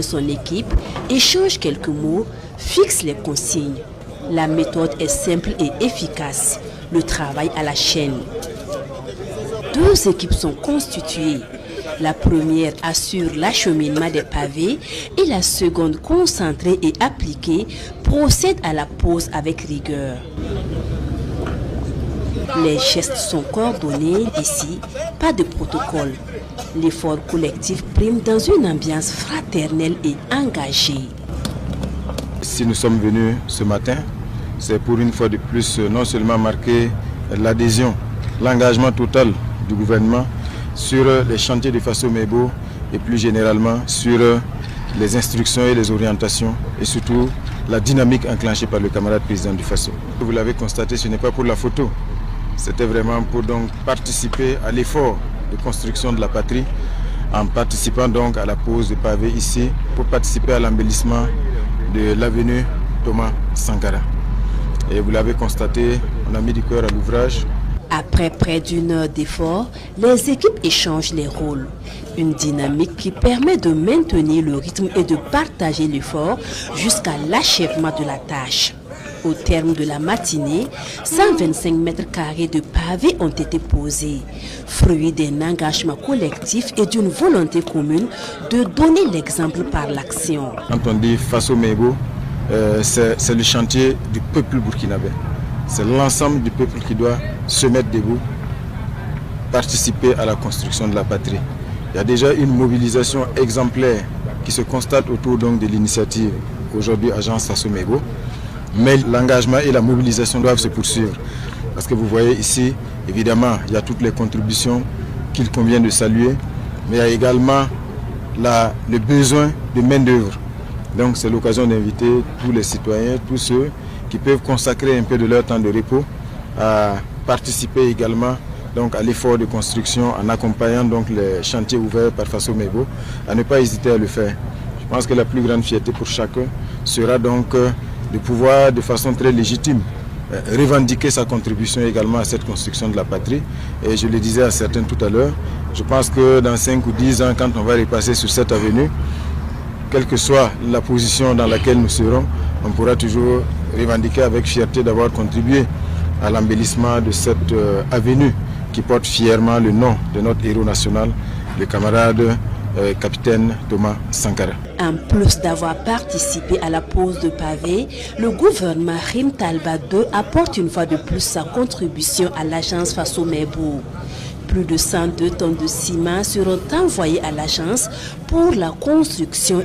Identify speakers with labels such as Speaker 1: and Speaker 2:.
Speaker 1: Son équipe échange quelques mots, fixe les consignes. La méthode est simple et efficace. Le travail à la chaîne. Deux équipes sont constituées. La première assure l'acheminement des pavés et la seconde, concentrée et appliquée, procède à la pose avec rigueur. Les gestes sont coordonnés ici, pas de protocole. L'effort collectif prime dans une ambiance fraternelle et engagée.
Speaker 2: Si nous sommes venus ce matin, c'est pour une fois de plus non seulement marquer l'adhésion, l'engagement total du gouvernement sur les chantiers de Faso Mebo et plus généralement sur les instructions et les orientations et surtout la dynamique enclenchée par le camarade président du Faso. Vous l'avez constaté, ce n'est pas pour la photo, c'était vraiment pour donc participer à l'effort de construction de la patrie en participant donc à la pose de pavés ici pour participer à l'embellissement de l'avenue Thomas Sankara. Et vous l'avez constaté, on a mis du cœur à l'ouvrage.
Speaker 1: Après près d'une heure d'effort, les équipes échangent les rôles. Une dynamique qui permet de maintenir le rythme et de partager l'effort jusqu'à l'achèvement de la tâche. Au terme de la matinée, 125 mètres carrés de pavés ont été posés, fruit d'un engagement collectif et d'une volonté commune de donner l'exemple par l'action.
Speaker 2: Quand on dit Faso Mebo, c'est le chantier du peuple burkinabé. C'est l'ensemble du peuple qui doit se mettre debout, participer à la construction de la patrie. Il y a déjà une mobilisation exemplaire qui se constate autour donc de l'initiative aujourd'hui Agence Faso Mebo. Mais l'engagement et la mobilisation doivent se poursuivre. Parce que vous voyez ici, évidemment, il y a toutes les contributions qu'il convient de saluer, mais il y a également le besoin de main-d'œuvre. Donc c'est l'occasion d'inviter tous les citoyens, tous ceux qui peuvent consacrer un peu de leur temps de repos à participer également donc, à l'effort de construction en accompagnant donc, les chantiers ouverts par Faso Mebo, à ne pas hésiter à le faire. Je pense que la plus grande fierté pour chacun sera donc de pouvoir de façon très légitime revendiquer sa contribution également à cette construction de la patrie. Et je le disais à certains tout à l'heure, je pense que dans 5 ou 10 ans, quand on va repasser sur cette avenue, quelle que soit la position dans laquelle nous serons, on pourra toujours revendiquer avec fierté d'avoir contribué à l'embellissement de cette avenue qui porte fièrement le nom de notre héros national, le camarade capitaine Thomas Sankara.
Speaker 1: En plus d'avoir participé à la pose de pavés, le gouvernement Rim Talba II apporte une fois de plus sa contribution à l'agence Faso Mebo. Plus de 102 tonnes de ciment seront envoyées à l'agence pour la construction